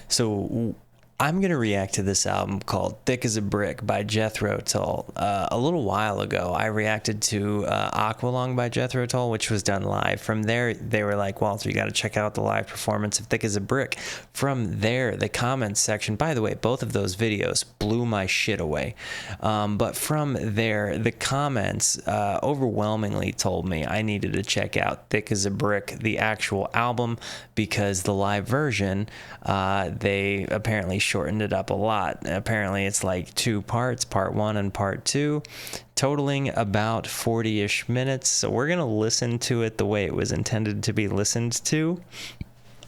So I'm going to react to this album called Thick as a Brick by Jethro Tull. A little while ago, I reacted to Aqualung by Jethro Tull, which was done live. From there, they were like, Walter, you got to check out the live performance of Thick as a Brick. From there, the comments section, by the way, both of those videos blew my shit away. But from there, the comments overwhelmingly told me I needed to check out Thick as a Brick, the actual album, because the live version, they apparently shortened it up a lot. Apparently it's like 2 parts, part 1 and part 2, totaling about 40-ish minutes. So we're going to listen to it the way it was intended to be listened to.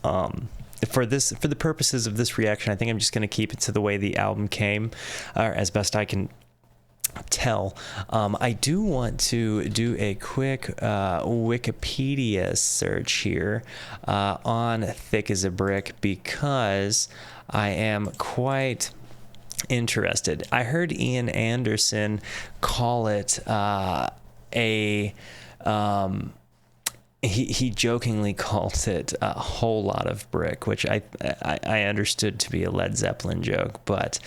For the purposes of this reaction, I think I'm just going to keep it to the way the album came, or as best I can tell. I do want to do a quick Wikipedia search here on Thick as a Brick, because I am quite interested. I heard Ian Anderson call it he jokingly called it a whole lot of brick, which I understood to be a Led Zeppelin joke, but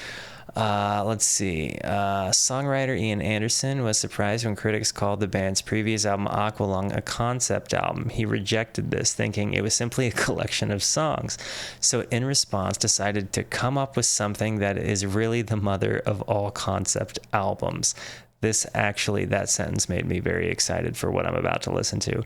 let's see. Songwriter Ian Anderson was surprised when critics called the band's previous album Aqualung a concept album. He rejected this, thinking it was simply a collection of songs. So in response, decided to come up with something that is really the mother of all concept albums. That sentence made me very excited for what I'm about to listen to.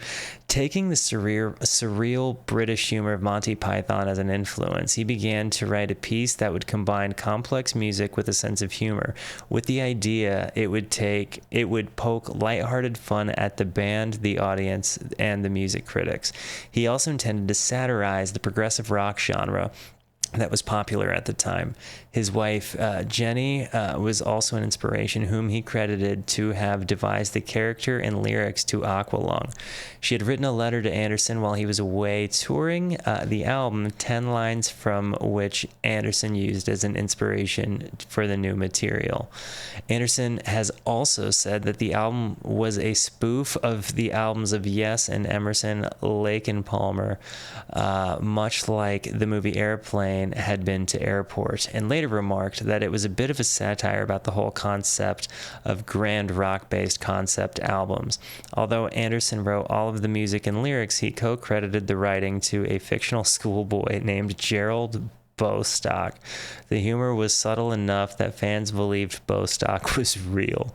Taking the surreal British humor of Monty Python as an influence, he began to write a piece that would combine complex music with a sense of humor, with the idea it would poke lighthearted fun at the band, the audience, and the music critics. He also intended to satirize the progressive rock genre that was popular at the time. His wife, Jenny, was also an inspiration, whom he credited to have devised the character and lyrics to Aqualung. She had written a letter to Anderson while he was away touring the album, 10 lines from which Anderson used as an inspiration for the new material. Anderson has also said that the album was a spoof of the albums of Yes and Emerson, Lake and Palmer, much like the movie Airplane had been to Airport, and later remarked that it was a bit of a satire about the whole concept of grand rock-based concept albums. Although Anderson wrote all of the music and lyrics, he co-credited the writing to a fictional schoolboy named Gerald Bostock. The humor was subtle enough that fans believed Bostock was real.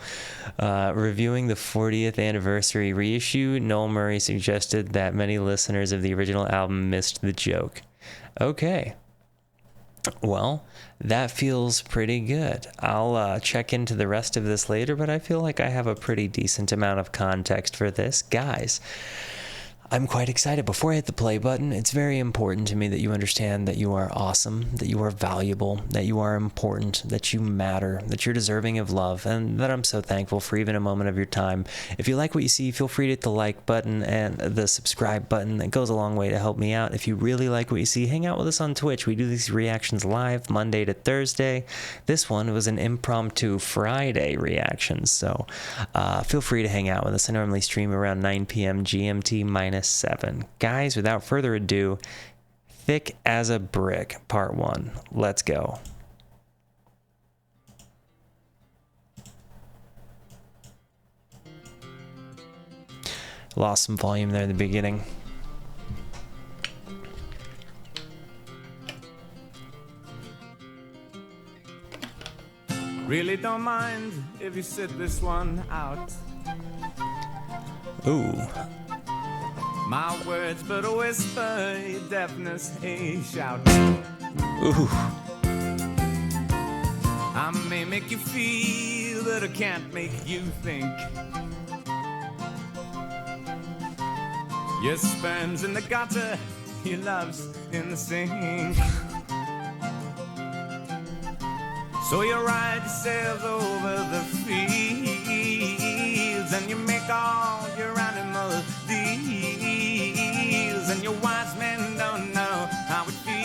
Reviewing the 40th anniversary reissue, Noel Murray suggested that many listeners of the original album missed the joke. Okay. Well, that feels pretty good. I'll check into the rest of this later, but I feel like I have a pretty decent amount of context for this. Guys, I'm quite excited. Before I hit the play button, it's very important to me that you understand that you are awesome, that you are valuable, that you are important, that you matter, that you're deserving of love, and that I'm so thankful for even a moment of your time. If you like what you see, feel free to hit the like button and the subscribe button. That goes a long way to help me out. If you really like what you see, hang out with us on Twitch. We do these reactions live Monday to Thursday. This one was an impromptu Friday reaction, so feel free to hang out with us. I normally stream around 9 p.m. GMT minus 7. Guys, without further ado, Thick as a Brick, Part 1. Let's go. Lost some volume there at the beginning. Really don't mind if you sit this one out. Ooh. My words but a whisper, your deafness a shout. Ooh. I may make you feel, but I can't make you think. Your sperm's in the gutter, your love's in the sink. So you ride yourselves over the fields, and you make all your animal deals, and your wise men don't know how it feels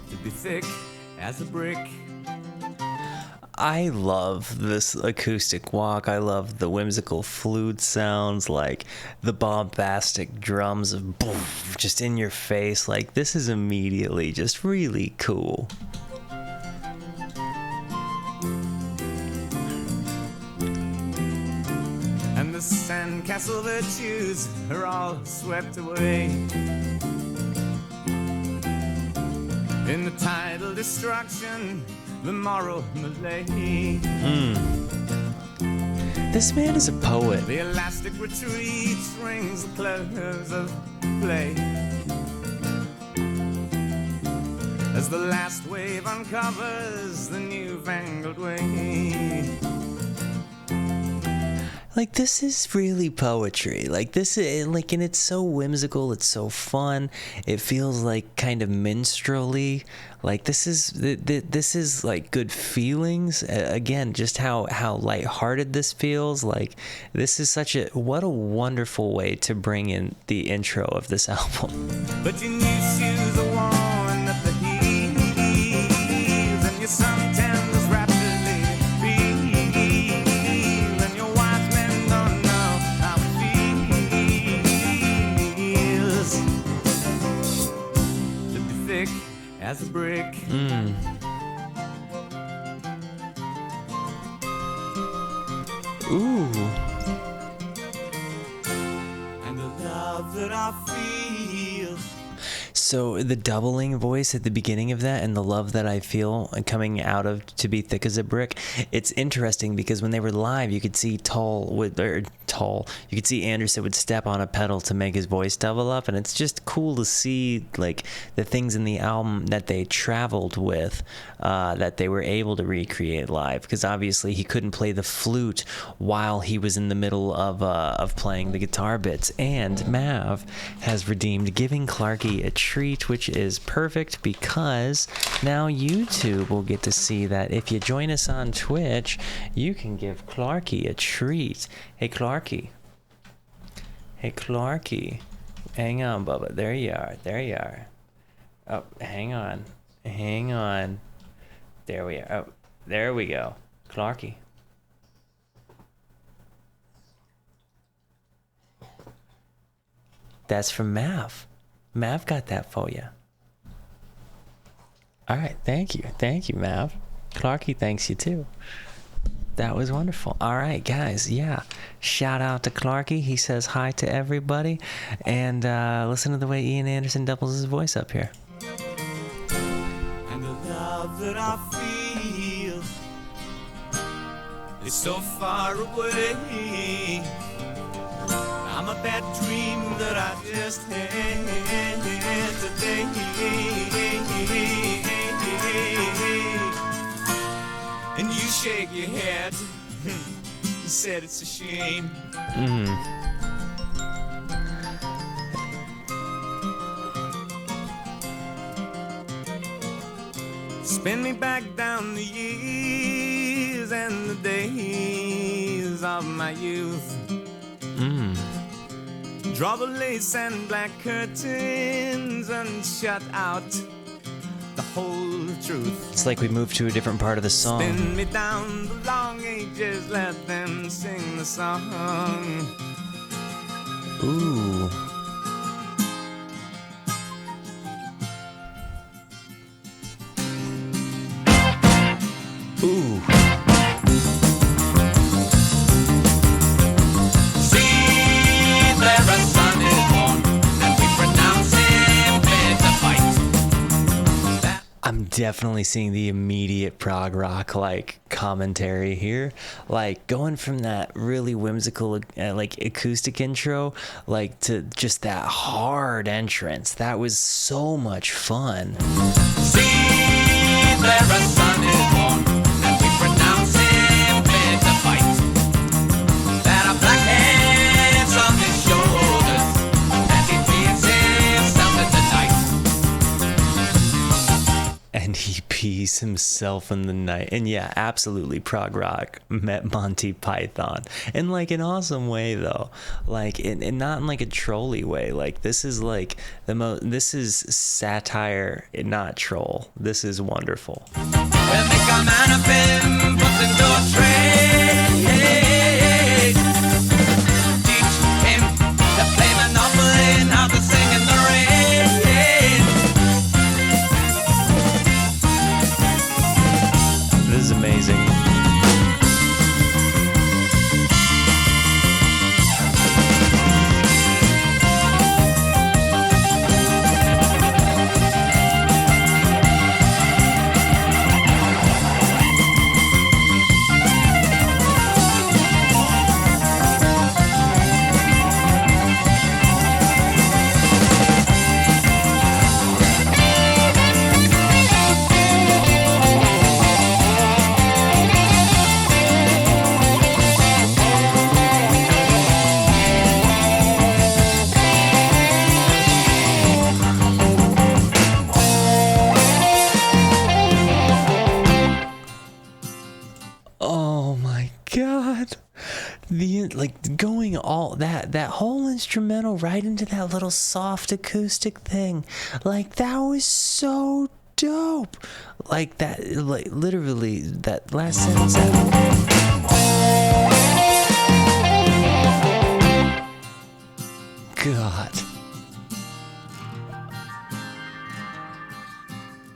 to be thick as a brick. I love this acoustic walk. I love the whimsical flute sounds, like the bombastic drums of boom, just in your face. Like, this is immediately just really cool. And the sandcastle virtues are all swept away in the tidal destruction, the moral malaise. This man is a poet. The elastic retreat rings the close of play as the last wave uncovers the newfangled way. Like, this is really poetry. Like, this is like, and it's so whimsical. It's so fun. It feels like kind of minstrelly. Like, this is like good feelings. Again, just how lighthearted this feels. Like, this is what a wonderful way to bring in the intro of this album. But your new shoes are worn at the heels, and your suntan was rapidly peeled, and your wise men don't know how it feels to be thick as a brick. Ooh. And the love that I feel. So the doubling voice at the beginning of that and the love that I feel coming out of To Be Thick as a Brick, it's interesting because when they were live, you could see you could see Anderson would step on a pedal to make his voice double up, and it's just cool to see like the things in the album that they traveled with, that they were able to recreate live, because obviously he couldn't play the flute while he was in the middle of playing the guitar bits. And Mav has redeemed giving Clarky a treat, which is perfect because now YouTube will get to see that if you join us on Twitch, you can give Clarky a treat. Hey Clarky. Hang on, Bubba. There you are. Oh, hang on. There we are. Oh, there we go. Clarky. That's from Mav. Mav got that for you. All right, thank you, Mav. Clarky thanks you too. That was wonderful. All right, guys, yeah. Shout out to Clarky. He says hi to everybody. And listen to the way Ian Anderson doubles his voice up here. And the love that I feel is so far away. I'm a bad dream that I just had today. And you shake your head. You said it's a shame. Spin me back down the years and the days of my youth. Draw the lace and black curtains and shut out the whole truth. It's like we moved to a different part of the song. Spin me down the long ages, let them sing the song. Ooh. Ooh. I'm definitely seeing the immediate prog rock like commentary here, like going from that really whimsical like acoustic intro like to just that hard entrance. That was so much fun. See, there a son is born, and we pronounce him fit to fight. There are black hands on his shoulders, and he feels himself in the night. And he pees himself in the night. And yeah, absolutely, prog rock met Monty Python in like an awesome way though, like and not in like a trolly way. Like this is like this is satire, not troll. This is wonderful. We'll make a man of him, into a trade. Teach him to play Monopoly and how to sing in the rain. This is amazing. Oh my God. Like going all that whole instrumental right into that little soft acoustic thing. Like that was so dope. Like that, like literally that last sentence. God.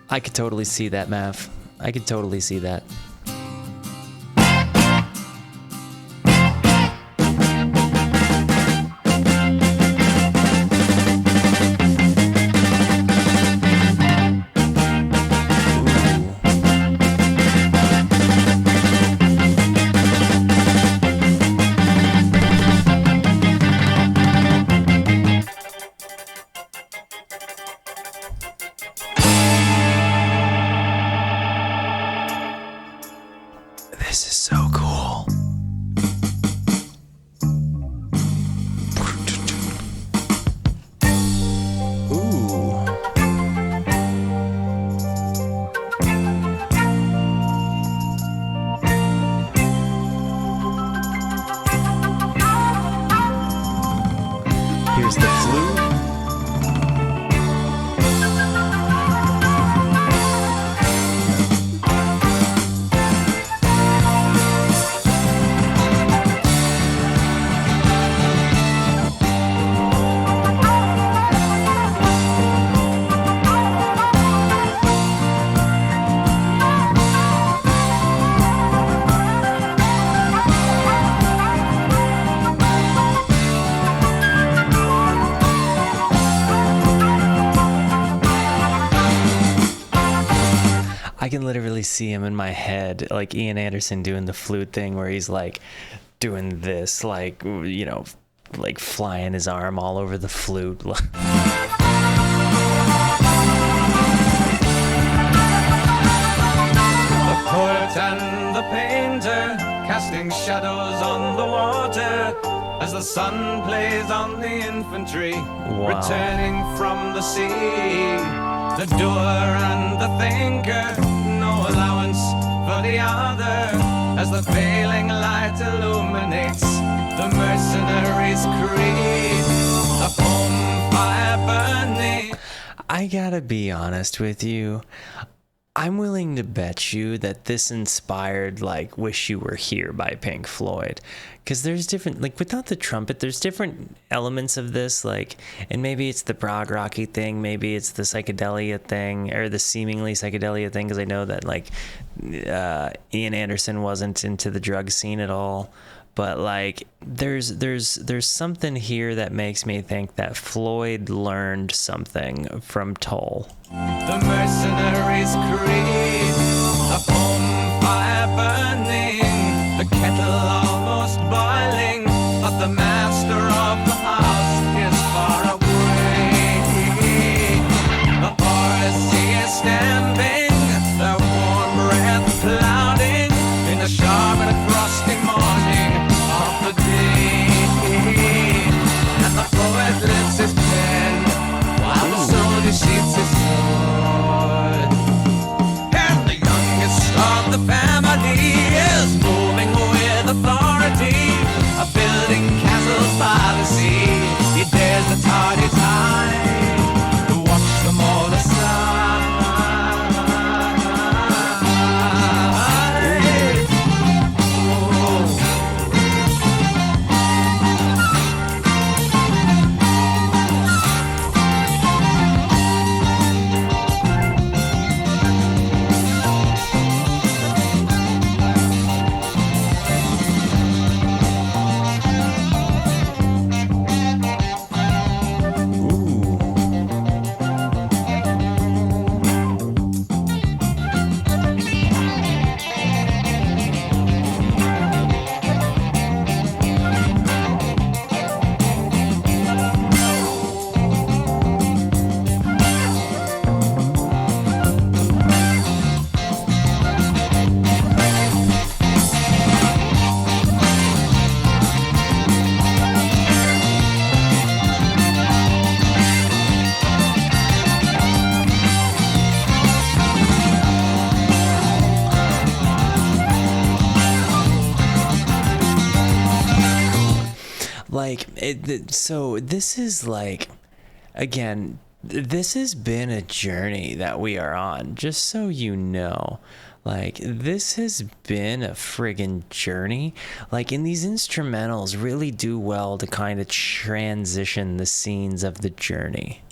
I could totally see that, Mav. I could totally see that. This is so cool. Ooh. Here's the flute. I can literally see him in my head, like Ian Anderson doing the flute thing where he's like doing this, like, you know, like flying his arm all over the flute. The poet and the painter casting shadows on the water as the sun plays on the infantry returning from the sea. The doer and the thinker, no allowance for the other, as the failing light illuminates the mercenaries' creed. A home fire burning. I gotta be honest with you. I'm willing to bet you that this inspired like Wish You Were Here by Pink Floyd, because there's different, like without the trumpet, there's different elements of this, like, and maybe it's the prog rocky thing, maybe it's the psychedelia thing, or the seemingly psychedelia thing, because I know that like Ian Anderson wasn't into the drug scene at all. But like there's something here that makes me think that Floyd learned something from Tull. The mercenaries' creed, a home fire burning, the kettle almost boiling, but the master of the house is far away. The forest is stamping, their warm breath clouding in the sharp and frosty morning of the day. And the poet lifts his pen while the soldier sheathes his sword. And the so this is like, again, this has been a journey that we are on, just so you know. Like, this has been a friggin' journey. Like, and these instrumentals really do well to kind of transition the scenes of the journey.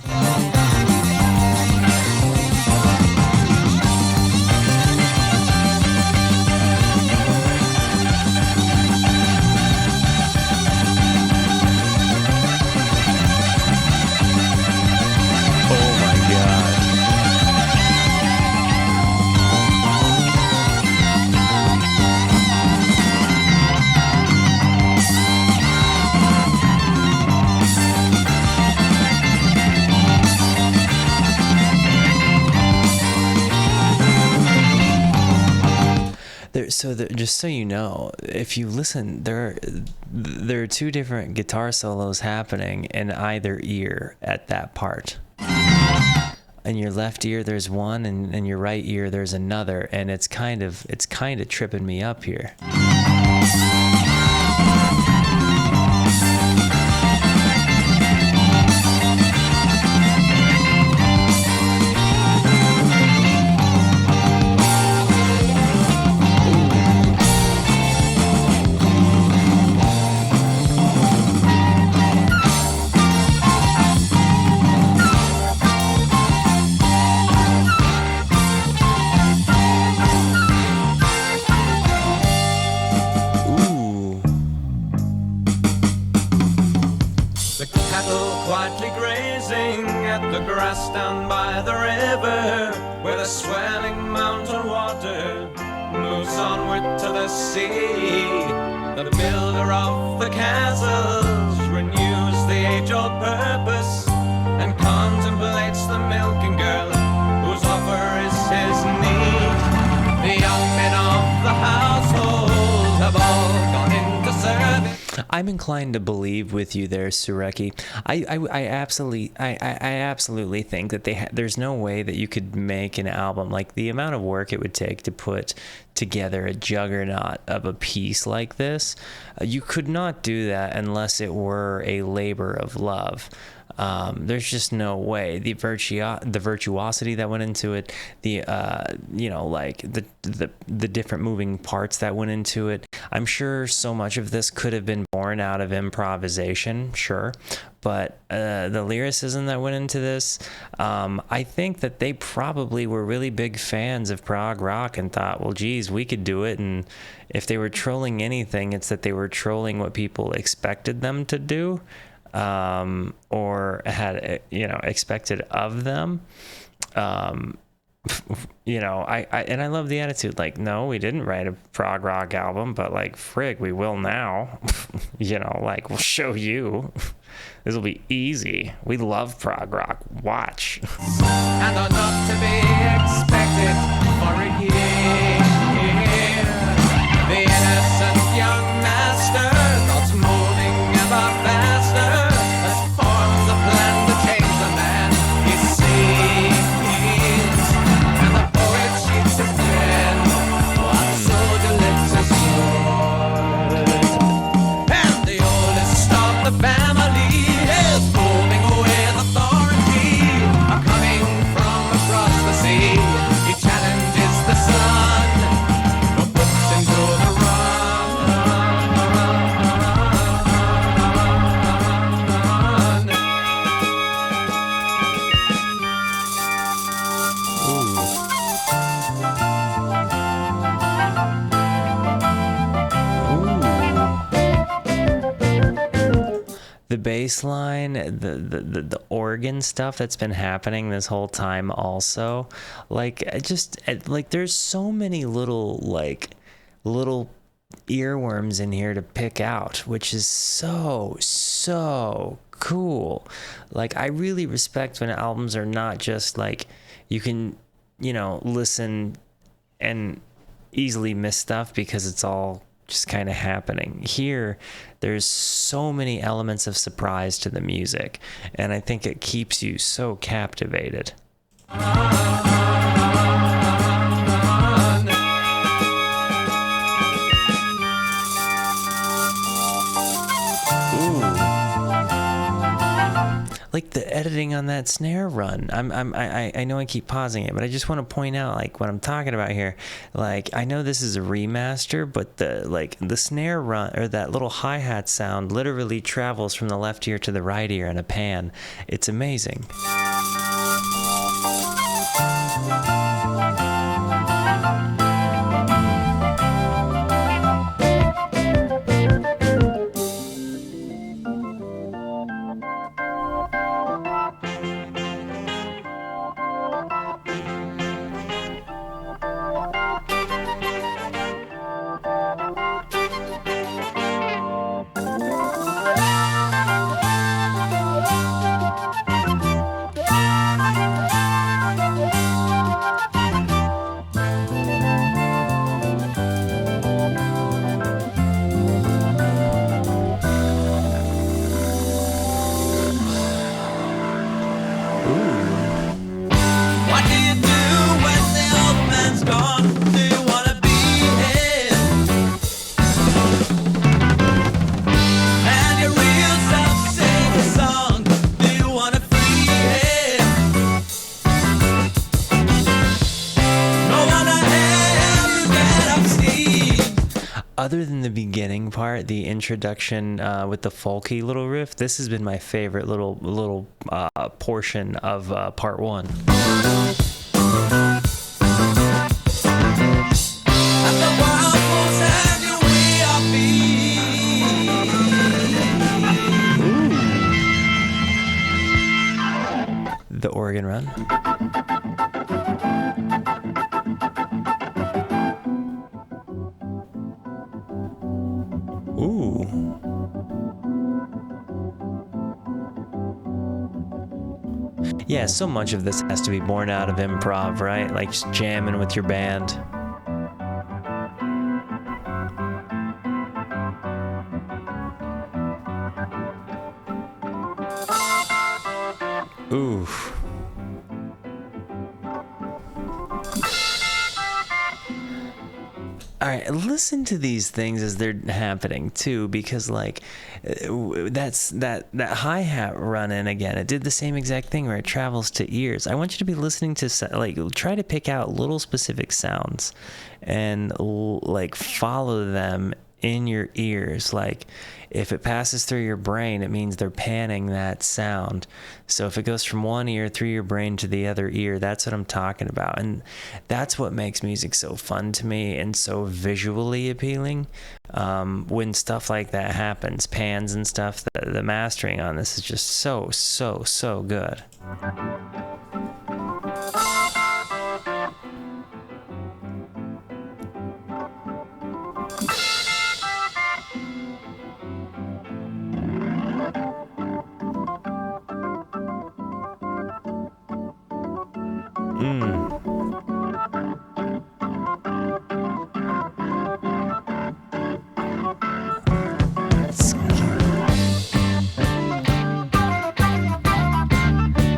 Just so you know, if you listen, there are two different guitar solos happening in either ear at that part. In your left ear there's one, and in your right ear there's another, and it's kind of tripping me up here. Down by the river, where the swelling mountain water moves onward to the sea. The builder of the castles renews the age-old purpose and contemplates the milking girl whose offer is his need. The young men of the household have all gone into service. I'm inclined to believe with you there, Sureki. I absolutely think that there's no way that you could make an album, like the amount of work it would take to put together a juggernaut of a piece like this. You could not do that unless it were a labor of love. There's just no way. The virtuosity that went into it, the different moving parts that went into it. I'm sure so much of this could have been born out of improvisation, sure, but the lyricism that went into this, I think that they probably were really big fans of prog rock and thought, well, geez, we could do it. And if they were trolling anything, it's that they were trolling what people expected them to do. Or had, expected of them. I love the attitude. Like, no, we didn't write a prog rock album, but like, frig, we will now. We'll show you. This will be easy. We love prog rock. Watch. And are not to be expected for a year. The innocent young master, not moving ever faster, has formed the plan to change the man he sees. And the poet sheets his pen, one soldier lifts his sword. And the oldest of the family is moving with authority, coming from across the sea. He challenges the sun, puts him to the run. The bass line, the organ stuff that's been happening this whole time also, there's so many little earworms in here to pick out, which is so cool. Like, I really respect when albums are not just like you can listen and easily miss stuff because it's all just kind of happening. Here, there's so many elements of surprise to the music, and I think it keeps you so captivated. Ooh. like the editing on that snare run. I know I keep pausing it, but I just want to point out like what I'm talking about here. Like I know this is a remaster, but the snare run or that little hi-hat sound literally travels from the left ear to the right ear in a pan. It's amazing. Other than the beginning part, the introduction with the folky little riff, this has been my favorite little portion of part one. The organ run. Ooh. Yeah, so much of this has to be born out of improv, right? Like just jamming with your band. Ooh. All right, listen to these things as they're happening too, because like that's that hi-hat run in again. It did the same exact thing where it travels to ears. I want you to be listening to like try to pick out little specific sounds and like follow them in your ears. Like if it passes through your brain, it means they're panning that sound. So if it goes from one ear through your brain to the other ear, that's what I'm talking about. And that's what makes music so fun to me and so visually appealing. When stuff like that happens, pans and stuff, the mastering on this is just so good.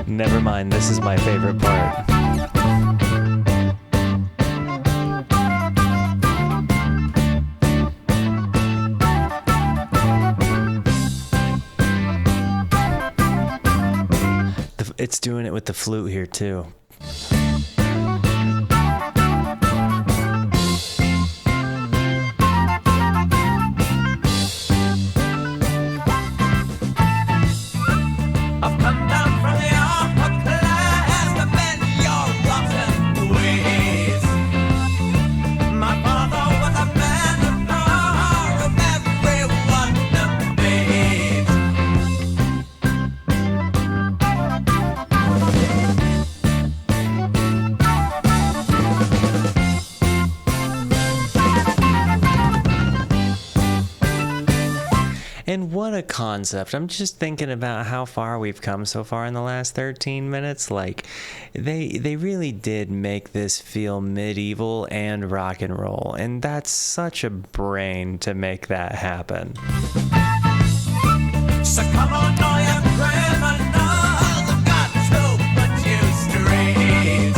Never mind, this is my favorite part. It's doing it with the flute here too. And what a concept. I'm just thinking about how far we've come so far in the last 13 minutes. Like, they really did make this feel medieval and rock and roll. And that's such a brain to make that happen. So come on, now, you criminals, I've got to put you straight.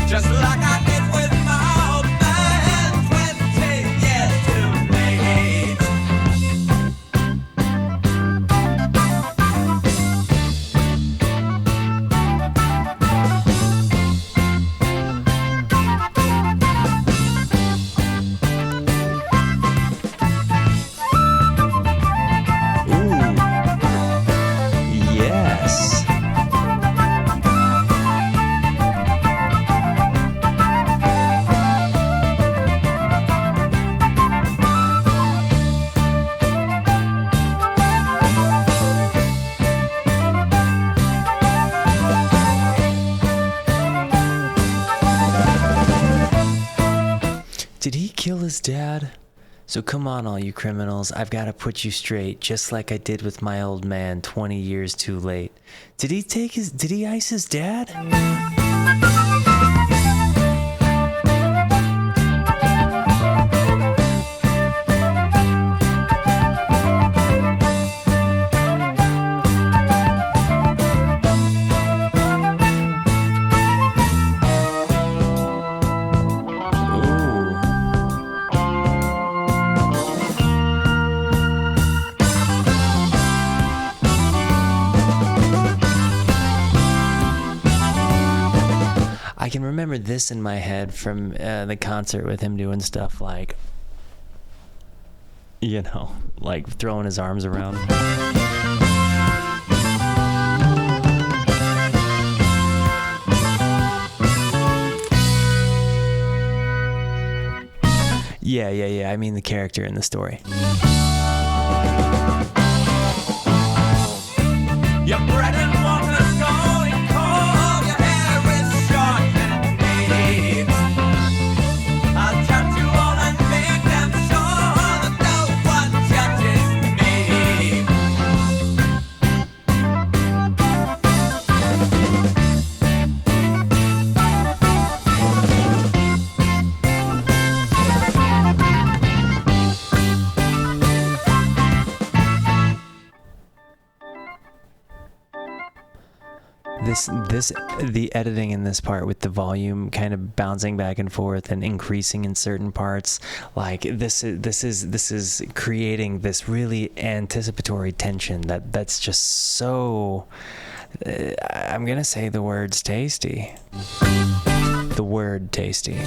Just like I did with my old man 20 years too late. his dad? So come on, all you criminals, I've got to put you straight, just like I did with my old man 20 years too late. Did he ice his dad? I can remember this in my head from the concert with him doing stuff like, you know, like throwing his arms around. Yeah. I mean the character in the story. Your bread and water's going cold, your hair is short and neat. I'll count you all and make them sure that no one judges me. The editing in this part with the volume kind of bouncing back and forth and increasing in certain parts, like this is creating this really anticipatory tension that's just so I'm gonna say the word's tasty. The word tasty.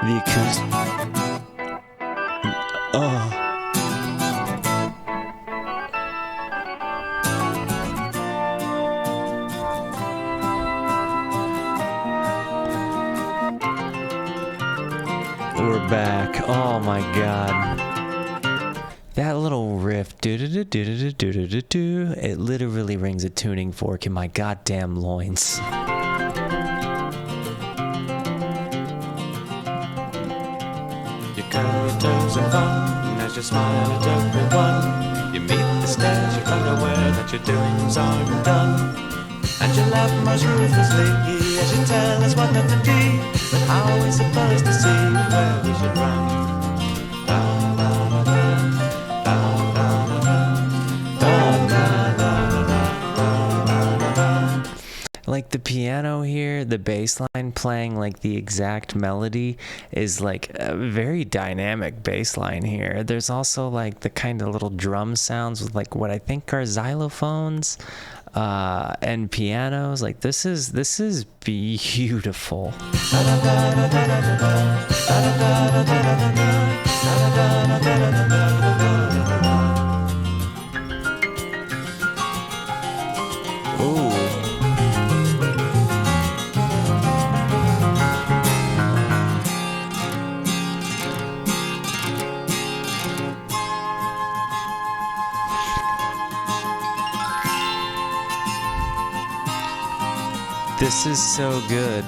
The acoustic. Oh. We're back. Oh my god. That little riff, do-do-do-do-do-do-do-do, it literally rings a tuning fork in my goddamn loins. Curly toes are fun as you smile at everyone. You meet the stairs, you're unaware that your doings aren't done. And you laugh most ruthlessly as you tell us what not to do. But how are we supposed to see where we should run? Like the piano here, the bass line playing like the exact melody is like a very dynamic bass line here. There's also like the kind of little drum sounds with like what I think are xylophones and pianos. Like this is beautiful. Ooh. This is so good.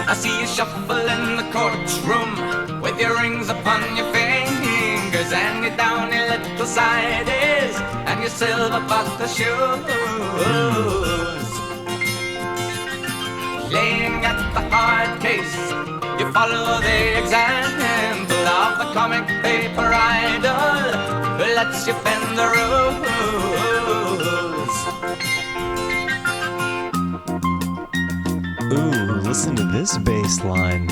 I see you shuffle in the courtroom with your rings upon your fingers and your downy little sideys and your silver buckle shoes. Playing at the hard case, you follow the example of the comic paper idol who lets you bend the rules. Ooh, listen to this bass line.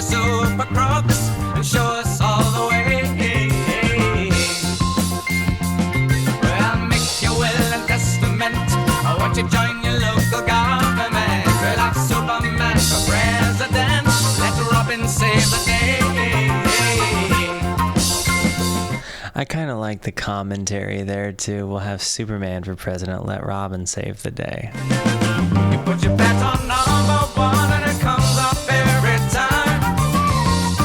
your super crooks and show us all the way. Well, make your will and testament. I want you to join your local government. We'll have Superman for president. Let Robin save the day. I kind of like the commentary there too. We'll have Superman for president. Let Robin save the day. You put your bet on number one and it comes up every time.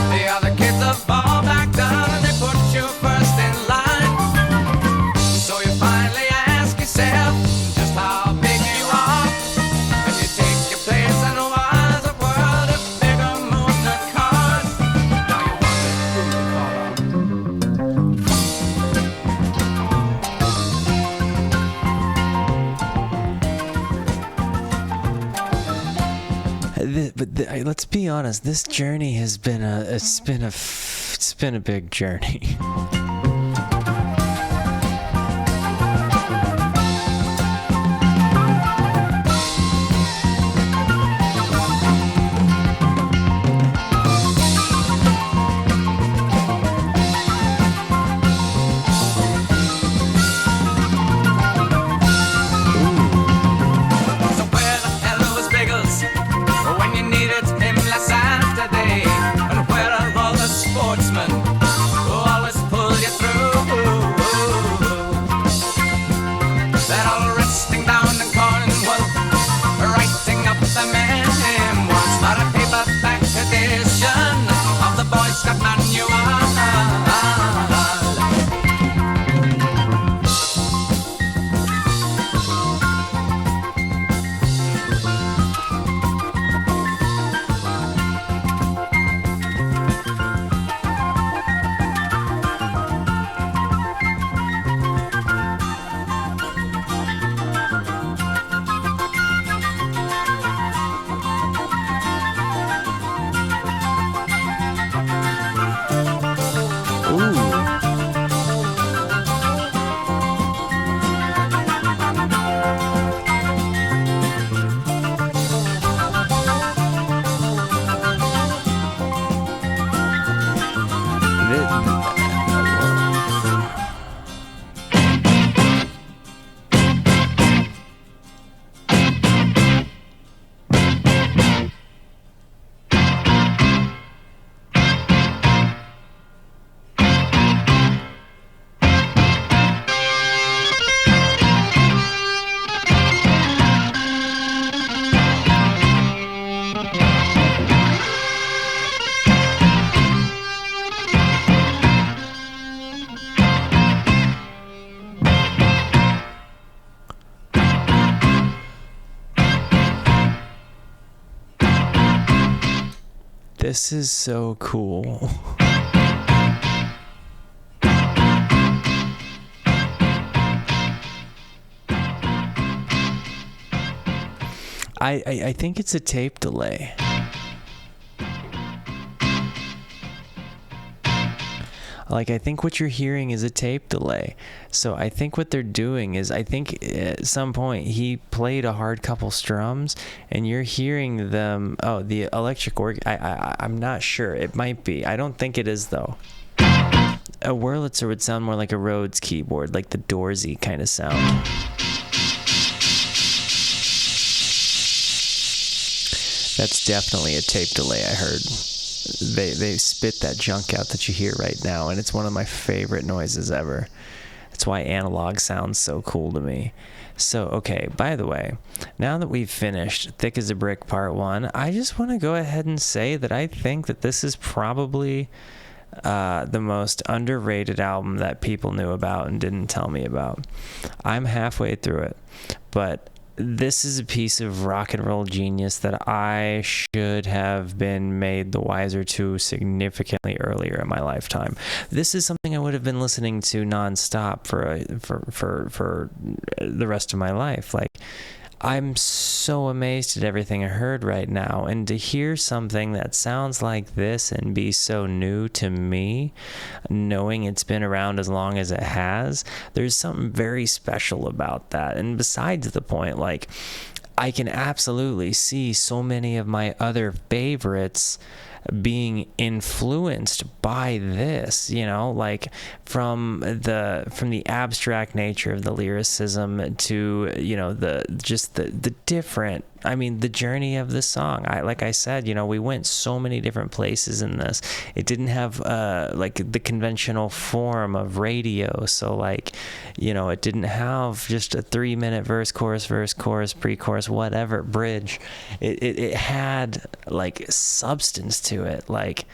The other kids have fall back down and they put you first in line. So you finally ask yourself just how big you are. And you take your place in a wiser world, a bigger moon that cars. Now you wonder who to call on. Let's be honest. This journey has been it's been a big journey. This is so cool. I think it's a tape delay. Like, I think what you're hearing is a tape delay. So I think what they're doing is, I think at some point he played a hard couple strums and you're hearing them. Oh, the electric organ. I'm not sure. It might be. I don't think it is though. A Wurlitzer would sound more like a Rhodes keyboard, like the Doorsy kind of sound. That's definitely a tape delay, I heard. They spit that junk out that you hear right now, and it's one of my favorite noises ever. That's why analog sounds so cool to me. So, okay, by the way, now that we've finished Thick as a Brick Part 1, I just want to go ahead and say that I think that this is probably the most underrated album that people knew about and didn't tell me about. I'm halfway through it, but this is a piece of rock and roll genius that I should have been made the wiser to significantly earlier in my lifetime. This is something I would have been listening to nonstop for the rest of my life. Like, I'm so amazed at everything I heard right now, and to hear something that sounds like this and be so new to me, knowing it's been around as long as it has, there's something very special about that. And besides the point, like, I can absolutely see so many of my other favorites being influenced by this, you know, like from the abstract nature of the lyricism to, you know, the different, I mean, the journey of the song. Like I said, you know, we went so many different places in this. It didn't have like the conventional form of radio. So like, you know, it didn't have just a 3-minute verse, chorus, pre-chorus, whatever, bridge. It had like substance to it. Like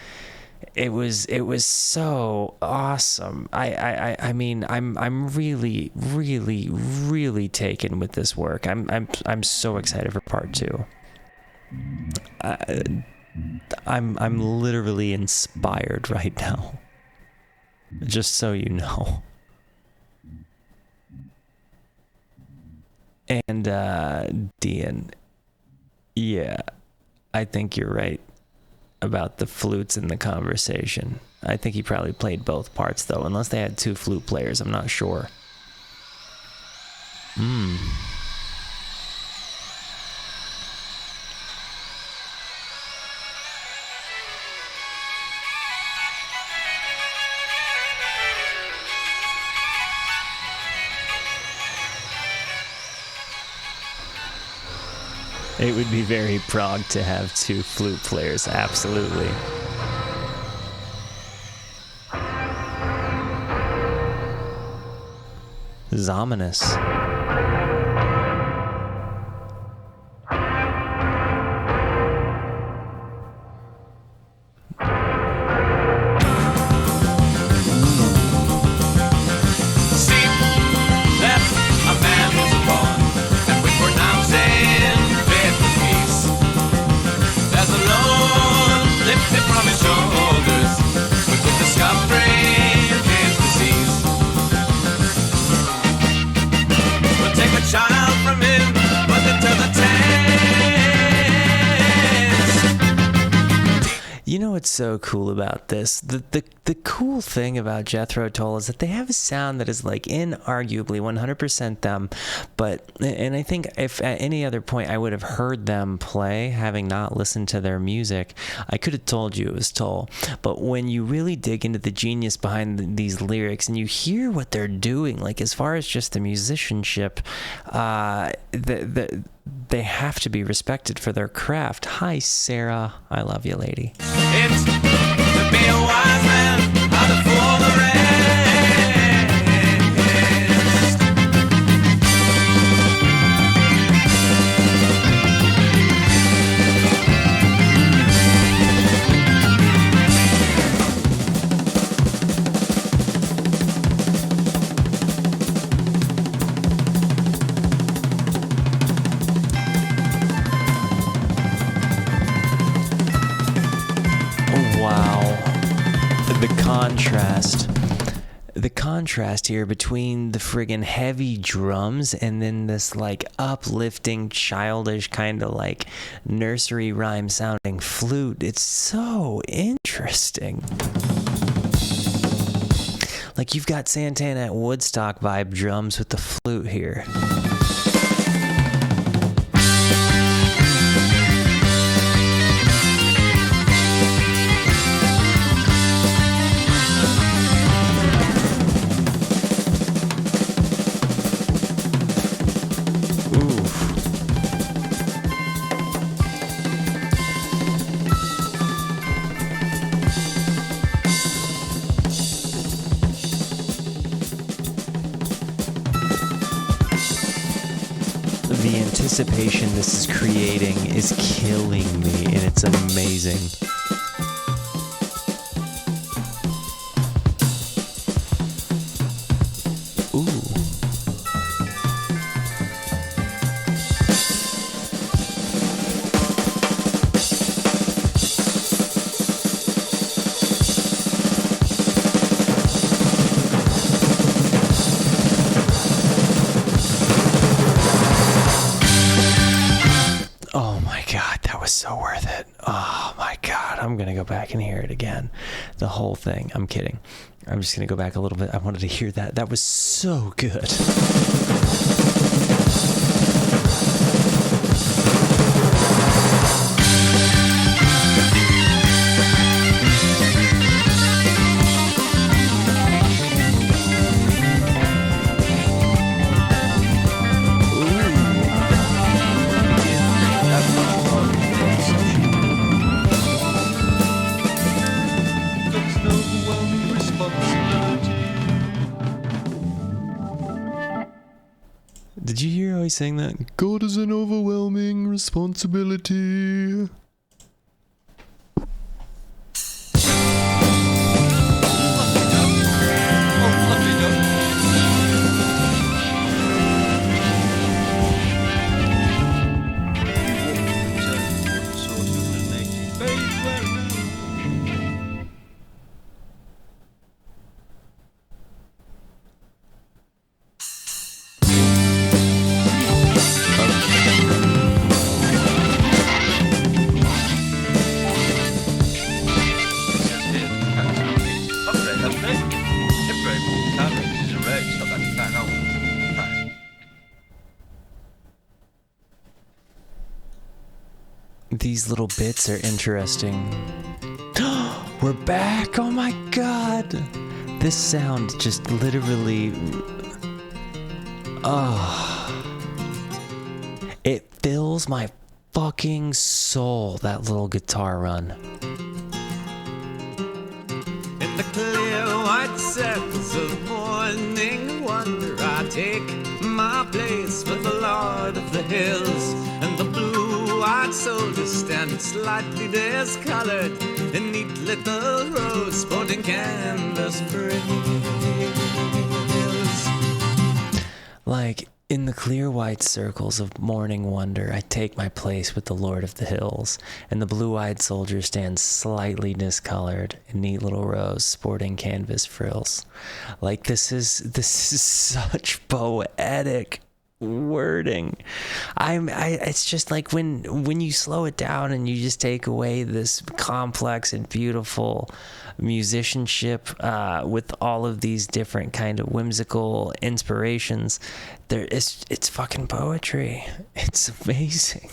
it was so awesome. I mean, I'm really, really, really taken with this work. I'm so excited for part 2. I'm literally inspired right now. Just so you know. And Dean, yeah, I think you're right about the flutes in the conversation. I think he probably played both parts though, unless they had 2 flute players. I'm not sure. It would be very prog to have 2 flute players, absolutely. This is ominous. You know what's so cool about this? The cool thing about Jethro Tull is that they have a sound that is like inarguably 100% them, and I think if at any other point I would have heard them play, having not listened to their music, I could have told you it was Tull. But when you really dig into the genius behind these lyrics and you hear what they're doing, like as far as just the musicianship, they have to be respected for their craft. Hi, Sarah. I love you, lady. It's to be a wise man, how to fool the rest. The contrast here between the friggin' heavy drums and then this like uplifting, childish kind of like nursery rhyme sounding flute. It's so interesting. Like you've got Santana at Woodstock vibe drums with the flute here. The anticipation this is creating is killing me, and it's amazing. So worth it. Oh my God. I'm going to go back and hear it again. The whole thing. I'm kidding. I'm just going to go back a little bit. I wanted to hear that. That was so good. Did you hear how he sang that? God is an overwhelming responsibility. These little bits are interesting. We're back! Oh my god! This sound just literally... It fills my fucking soul, that little guitar run. In the clear white circles of morning wonder, I take my place with the Lord of the Hills, and the blue-eyed soldiers stand slightly discolored in neat little rows sporting canvas frills. Like, in the clear white circles of morning wonder, I take my place with the Lord of the Hills, and the blue-eyed soldier stands slightly discolored in neat little rows, sporting canvas frills. Like, this is such poetic wording. It's just like when you slow it down and you just take away this complex and beautiful musicianship with all of these different kind of whimsical inspirations, it's fucking poetry. It's amazing.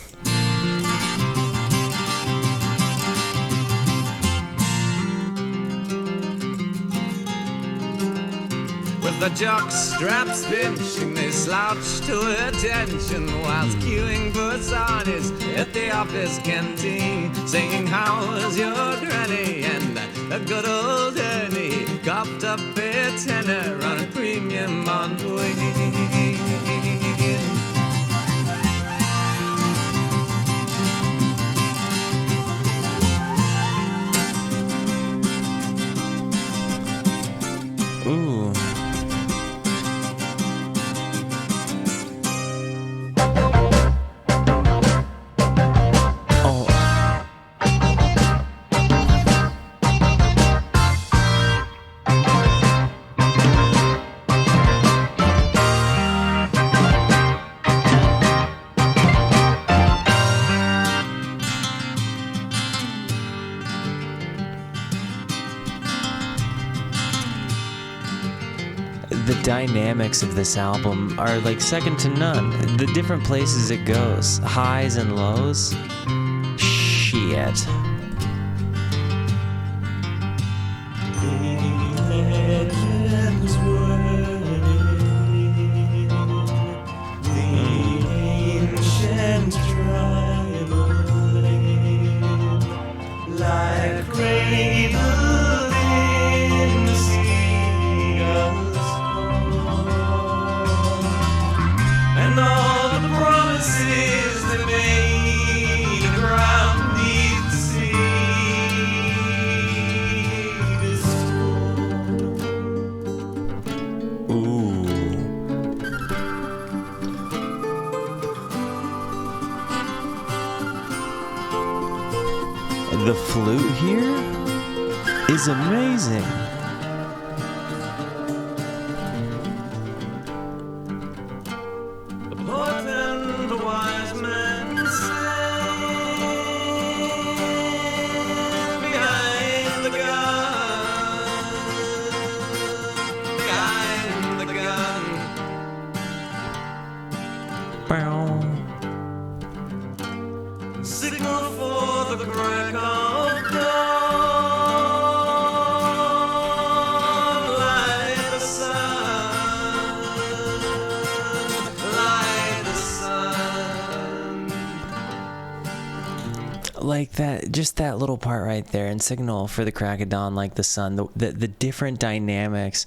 With the jock straps pinching, they slouch to attention whilst queuing for sarnies at the office canteen, saying, "How's your granny?" and a good old Ernie copped up a tenner on a premium on wing. Ooh. The dynamics of this album are like second to none. The different places it goes, highs and lows. Shit. The flute here is amazing. The poet and the wise man stand behind the gun, behind the gun. Bow. Signal for the crack of dawn. Light the sun, light the sun. like that, just that little part right there, and signal for the crack of dawn like the sun, the different dynamics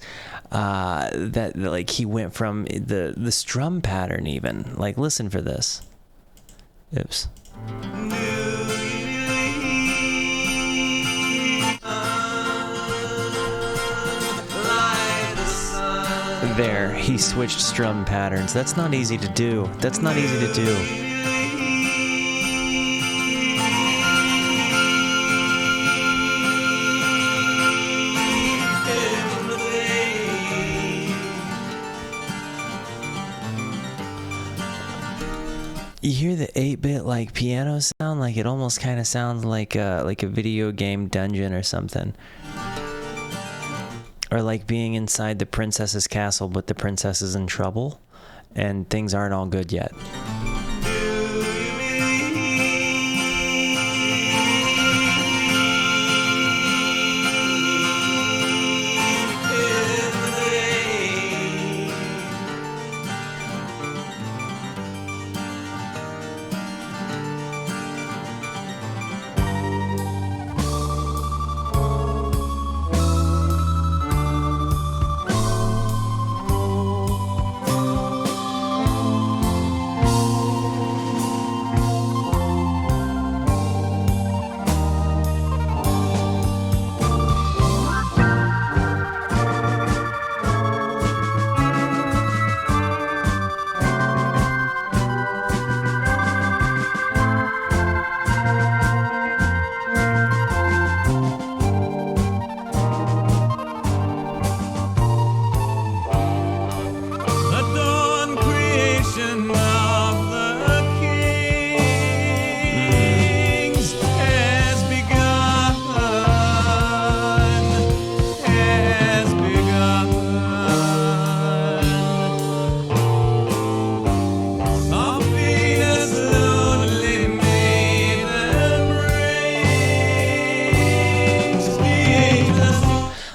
that like he went from the strum pattern even. Like, listen for this. Oops. There, he switched strum patterns. That's not easy to do. That's not easy to do. You hear the 8-bit like piano sound, like it almost kind of sounds like a video game dungeon or something. Or like being inside the princess's castle, but the princess is in trouble and things aren't all good yet.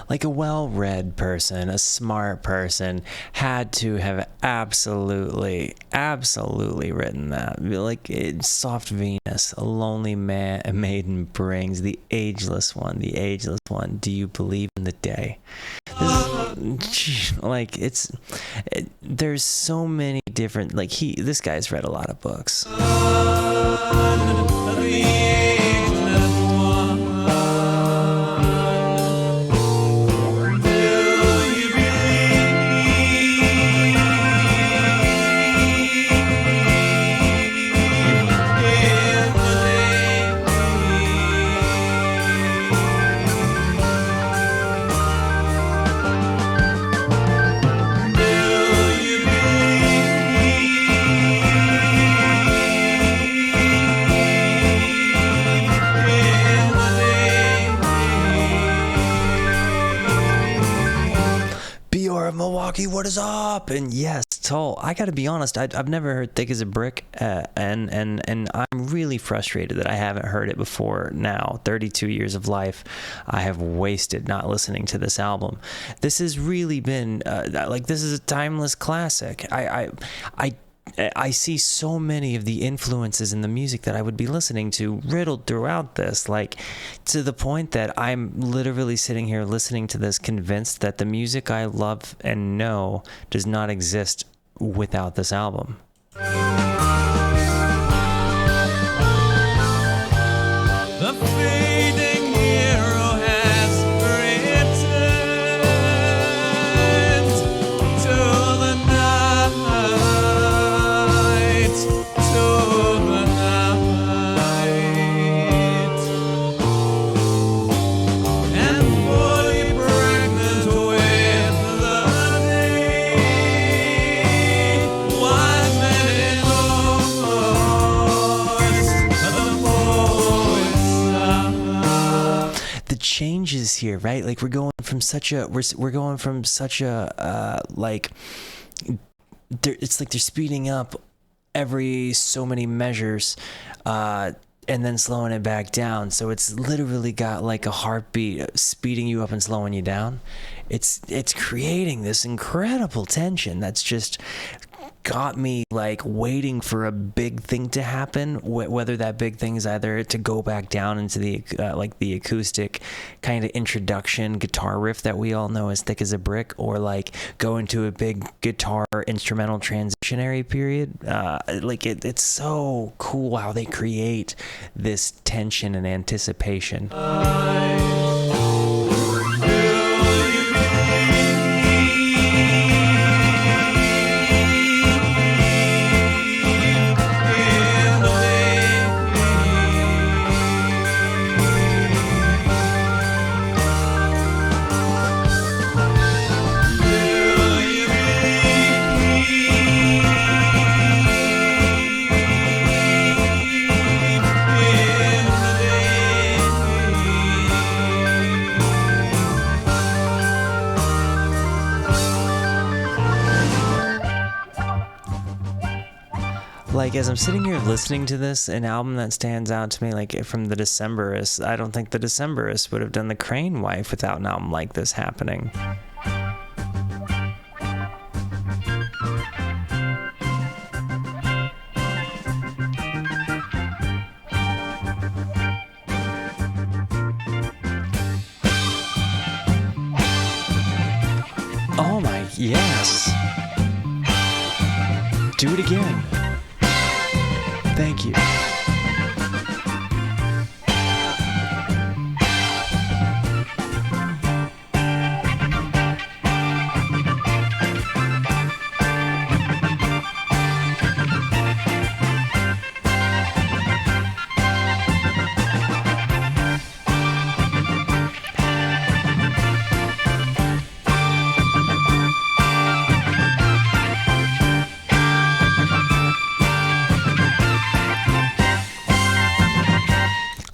Like a well-read person, a smart person had to have absolutely written that. Like, Soft Venus, a lonely maiden brings, the ageless one, do you believe in the day? Like, there's so many different, like, this guy's read a lot of books. Milwaukee, what is up? And yes, Tull, I gotta be honest, I've never heard Thick as a Brick, and I'm really frustrated that I haven't heard it before now. 32 years of life I have wasted not listening to this album. This has really been like, this is a timeless classic. I see so many of the influences in the music that I would be listening to riddled throughout this, like, to the point that I'm literally sitting here listening to this convinced that the music I love and know does not exist without this album. The fading hero has returned to the night, and fully pregnant with the day. Wise men in the changes here, right? Like, we're going from such a like, it's like they're speeding up every so many measures and then slowing it back down, so it's literally got like a heartbeat speeding you up and slowing you down. It's creating this incredible tension that's just got me like waiting for a big thing to happen, whether that big thing is either to go back down into the like the acoustic kind of introduction guitar riff that we all know as thick as a brick, or like go into a big guitar instrumental transitionary period. It's so cool how they create this tension and anticipation. Like, as I'm sitting here listening to this, an album that stands out to me, like from the Decemberists, I don't think the Decemberists would have done the Crane Wife without an album like this happening. Oh my, yes. Do it again. Thank you.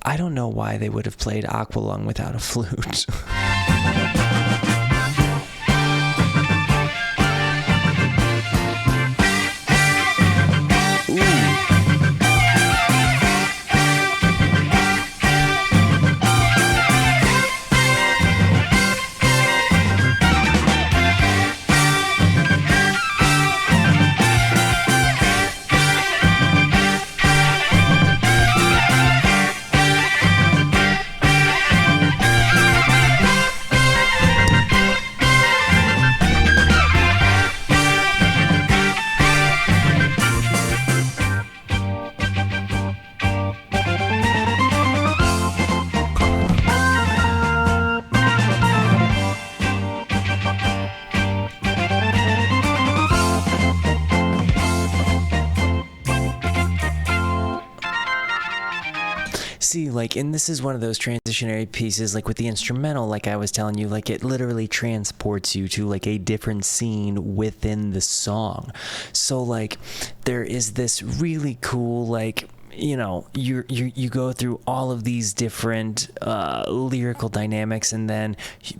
I don't know why they would have played Aqualung without a flute. See, like, and this is one of those transitionary pieces, like with the instrumental, like I was telling you, like it literally transports you to like a different scene within the song. So like there is this really cool, like, you know, you go through all of these different lyrical dynamics, and then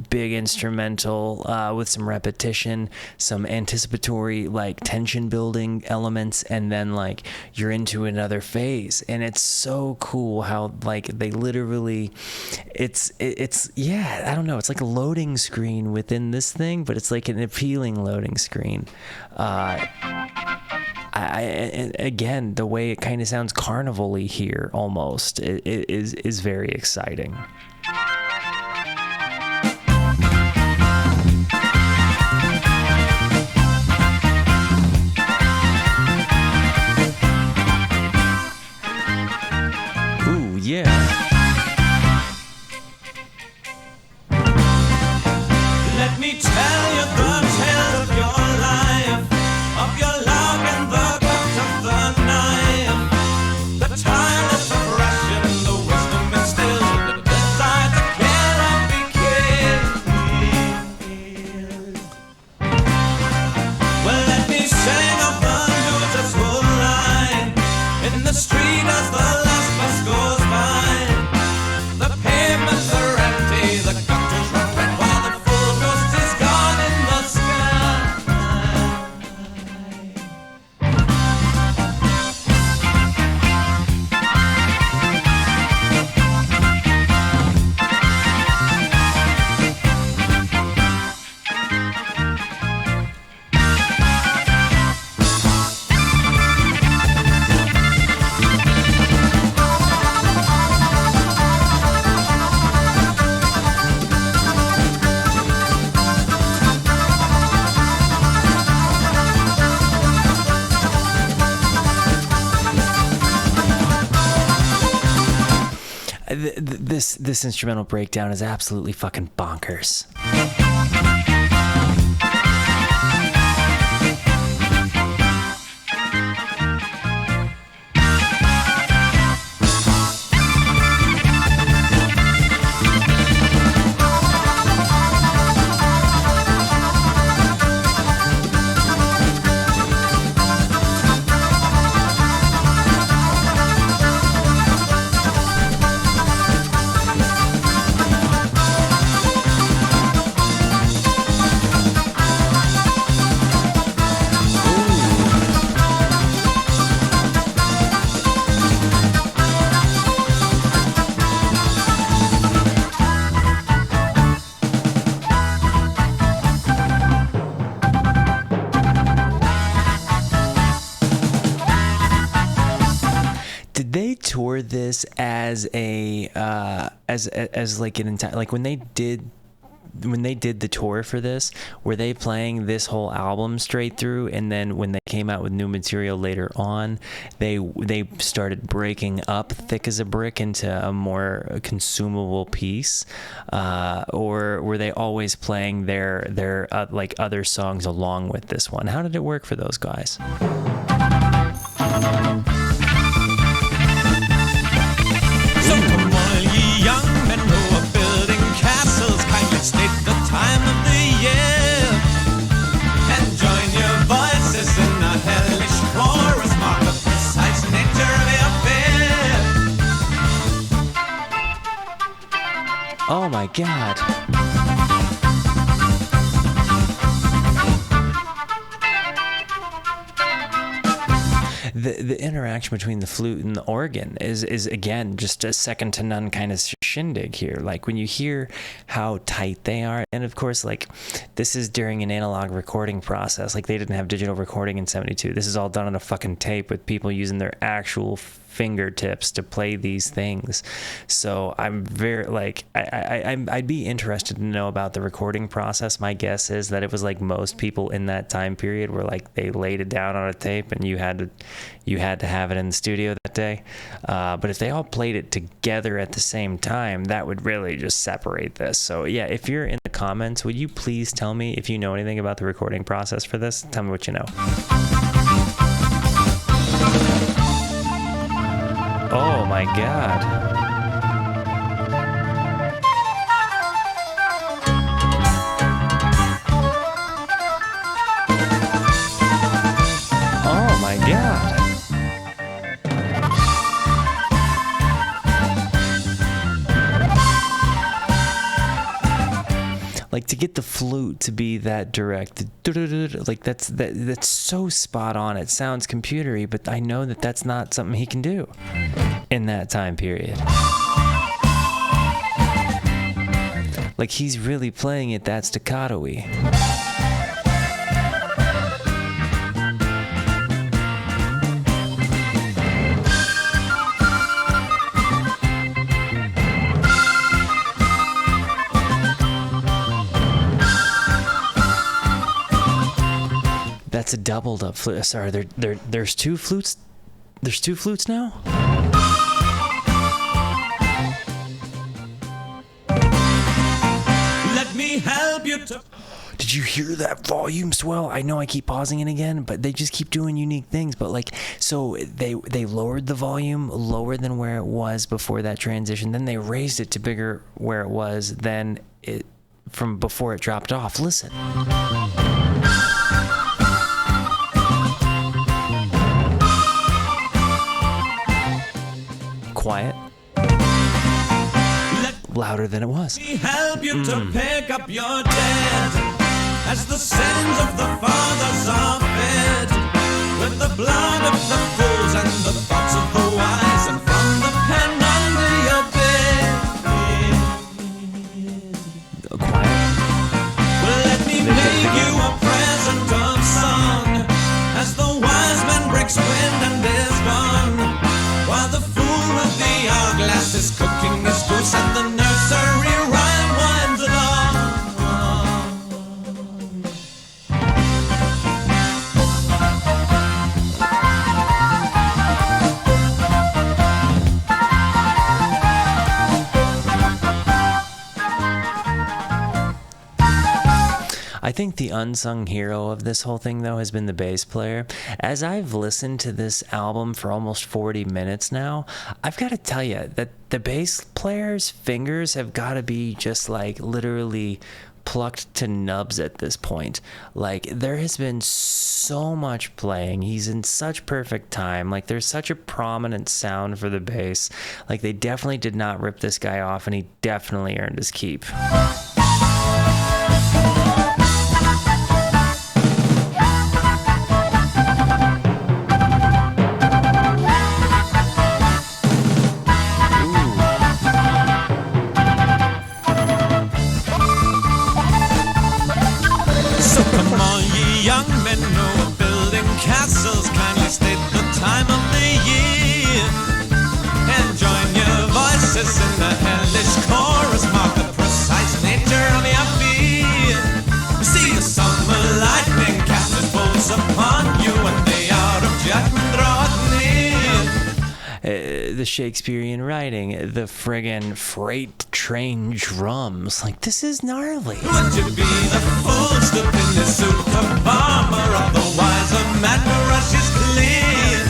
big instrumental with some repetition, some anticipatory like tension building elements, and then like you're into another phase. And it's so cool how like they literally, it's yeah, I don't know, it's like a loading screen within this thing, but it's like an appealing loading screen. Again, the way it kind of sounds carnival-y here, almost, is very exciting. Ooh, yeah. Let me tell you the tale of your life, of your love and the guts of the knife, the tireless aggression, the wisdom instilled, the desire to care and be killed. Well, let me sing of the news that's full line in the street as the last bus goes by. This instrumental breakdown is absolutely fucking bonkers. Tour this as a as like an entire, like when they did the tour for this, were they playing this whole album straight through, and then when they came out with new material later on, they started breaking up Thick as a Brick into a more consumable piece, or were they always playing their like other songs along with this one? How did it work for those guys? So come all ye young men who are building castles, kindly state the time of the year, and join your voices in a hellish chorus, mark the precise nature of your fear. Oh my God. The interaction between the flute and the organ is again just a second to none kind of shindig here. Like when you hear how tight they are, and of course, like this is during an analog recording process. Like they didn't have digital recording in '72. This is all done on a fucking tape with people using their actual fingertips to play these things. So I'm very like I'd be interested to know about the recording process. My guess is that it was like most people in that time period were like they laid it down on a tape and you had to have it in the studio that day. But if they all played it together at the same time, that would really just separate this. So yeah, if you're in the comments, would you please tell me if you know anything about the recording process for this? Tell me what you know. Oh my God. Oh my God. Like to get the flute to be that direct, like that's so spot on. It sounds computery, but I know that that's not something he can do in that time period. Like he's really playing it that staccato-y. That's a doubled up flute. Sorry, there's two flutes. There's two flutes now? Let me help you to... Did you hear that volume swell? I know I keep pausing it again, but they just keep doing unique things. But like, so they lowered the volume lower than where it was before that transition. Then they raised it to bigger where it was than it from before it dropped off. Listen. Quiet. Louder than it was. Let me help you to pick up your dead, as the sins of the fathers are fed with the blood of the fools and the thoughts of the wise, and from the pen under your bed. Quiet. Well, let me make you a present of song, as the wise man breaks wind and is gone, while the fool with the hourglass is cooking his goose and the nursery rhyme winds along. I think the unsung hero of this whole thing, though, has been the bass player. As I've listened to this album for almost 40 minutes now, I've got to tell you that the bass player's fingers have got to be just like literally plucked to nubs at this point. Like, there has been so much playing. He's in such perfect time. Like, there's such a prominent sound for the bass. Like, they definitely did not rip this guy off, and he definitely earned his keep. Young men who are building castles, kindly state the time of the year, and join your voices in the hellish chorus, mark the precise nature of your fear. See the summer lightning cast its bolts upon you, and the hour of judgment draweth near. The Shakespearean writing, the friggin' freight train drums. Like, this is gnarly. Would you be the fool stuck in the suit of armor, otherwise a man who rushes clear?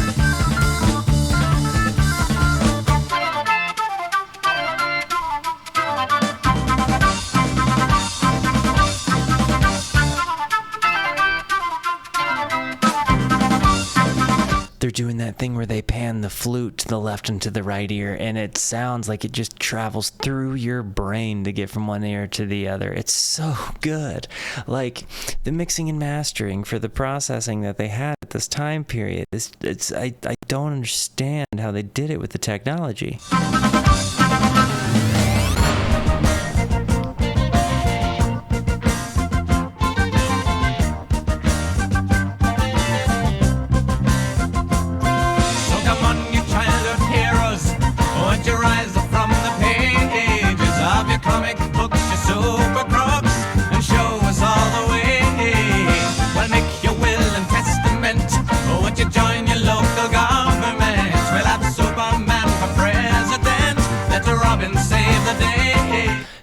They're doing that thing where they pan the flute to the left and to the right ear, and it sounds like it just travels through your brain to get from one ear to the other. It's so good. Like, the mixing and mastering for the processing that they had at this time period, I don't understand how they did it with the technology.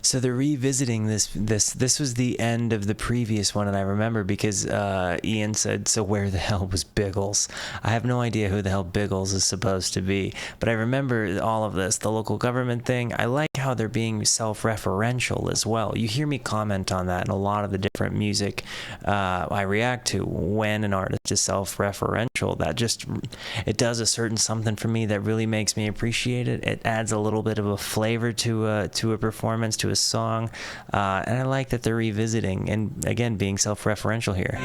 So they're revisiting this was the end of the previous one, and I remember because Ian said, so where the hell was Biggles? I have no idea who the hell Biggles is supposed to be, but I remember all of this, the local government thing. I like how they're being self-referential as well. You hear me comment on that in a lot of the different music I react to. When an artist is self-referential, that just, it does a certain something for me that really makes me appreciate it. It adds a little bit of a flavor to a performance, to a song, and I like that they're revisiting and again being self-referential here.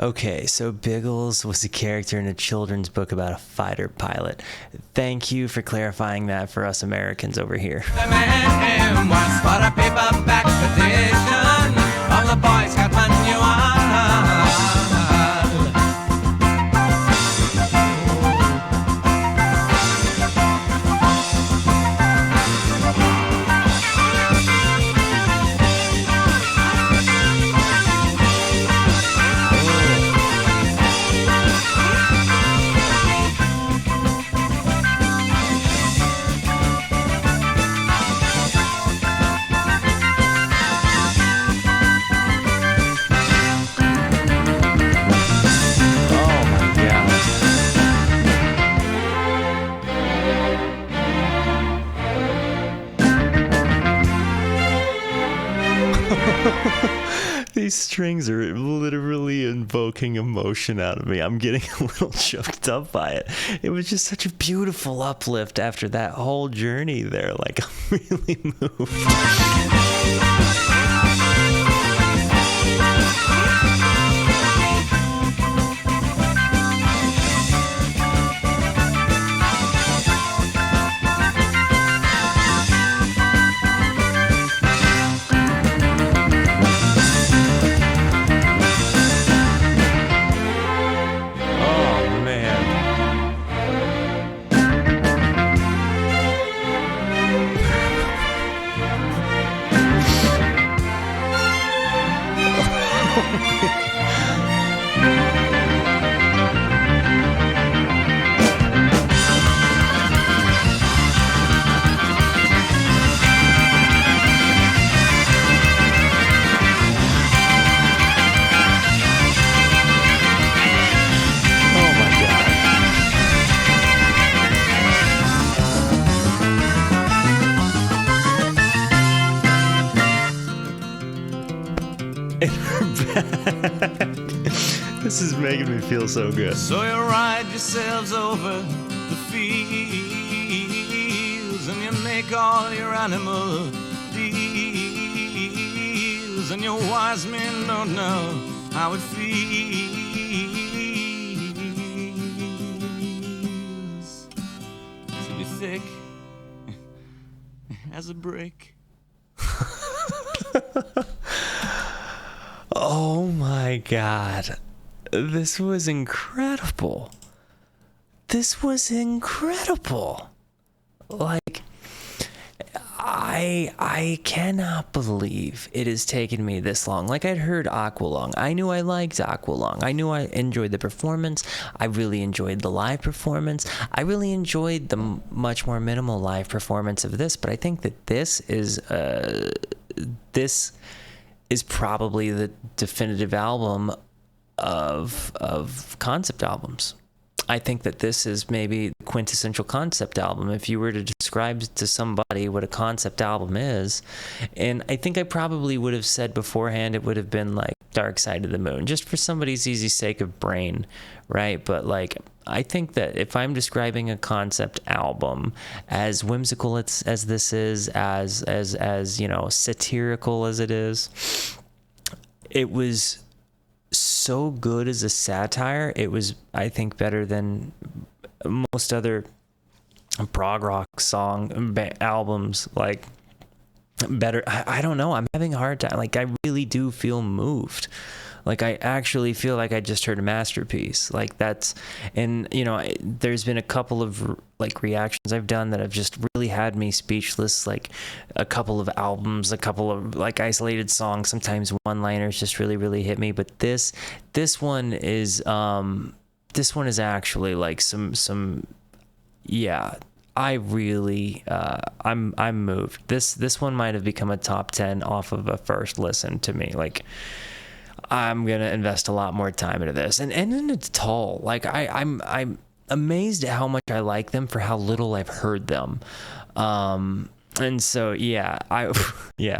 Okay, so Biggles was a character in a children's book about a fighter pilot. Thank you for clarifying that for us Americans over here. The man was for a paperback edition of the Boy Scout Manual. These strings are literally invoking emotion out of me. I'm getting a little choked up by it. It was just such a beautiful uplift after that whole journey there. Like, I'm really moved. Oh my God. This is making me feel so good. So you ride yourselves over the fields and you make all your animal deals, and your wise men don't know how it feels to be thick as a brick. Oh my God. This was incredible. This was incredible. Like, I cannot believe it has taken me this long. Like, I'd heard Aqualung. I knew I liked Aqualung. I knew I enjoyed the performance. I really enjoyed the live performance. I really enjoyed the much more minimal live performance of this. But I think that this is probably the definitive album of concept albums. I think that this is maybe the quintessential concept album. If you were to describe to somebody what a concept album is, and I think I probably would have said beforehand it would have been like Dark Side of the Moon, just for somebody's easy sake of brain, right? But like, I think that if I'm describing a concept album, as whimsical as this is, as you know, satirical as it is, it was so good as a satire. It was, I think, better than most other prog rock albums. Like, better. I don't know. I'm having a hard time. Like, I really do feel moved. Like, I actually feel like I just heard a masterpiece. Like, that's, and, you know, there's been a couple of, like, reactions I've done that have just really had me speechless. Like, a couple of albums, a couple of, like, isolated songs, sometimes one-liners just really, really hit me. But this one is actually, like, some, yeah, I really, I'm moved. This one might have become a top 10 off of a first listen to me. Like, I'm gonna invest a lot more time into this, and it's Tull. Like, I'm amazed at how much I like them for how little I've heard them. And so yeah,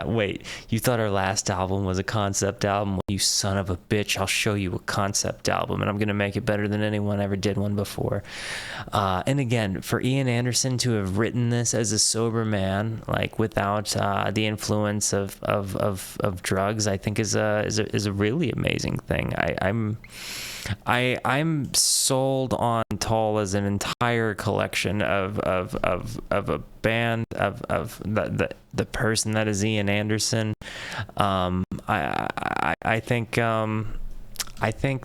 wait, you thought our last album was a concept album? Well, you son of a bitch, I'll show you a concept album, and I'm gonna make it better than anyone ever did one before. And again, for Ian Anderson to have written this as a sober man, like, without the influence of drugs, I think is a really amazing thing. I'm sold on Tull as an entire collection of a band of the person that is Ian Anderson. I think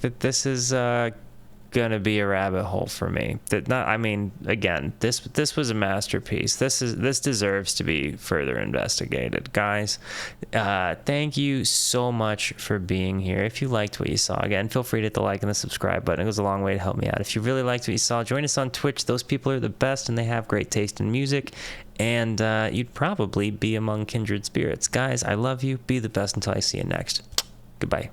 that this is gonna be a rabbit hole for me. Again, this was a masterpiece. This deserves to be further investigated, guys. Thank you so much for being here. If you liked what you saw, again, feel free to hit the like and the subscribe button. It goes a long way to help me out. If you really liked what you saw, join us on Twitch. Those people are the best, and they have great taste in music, and you'd probably be among kindred spirits. Guys, I love you. Be the best until I see you next. Goodbye.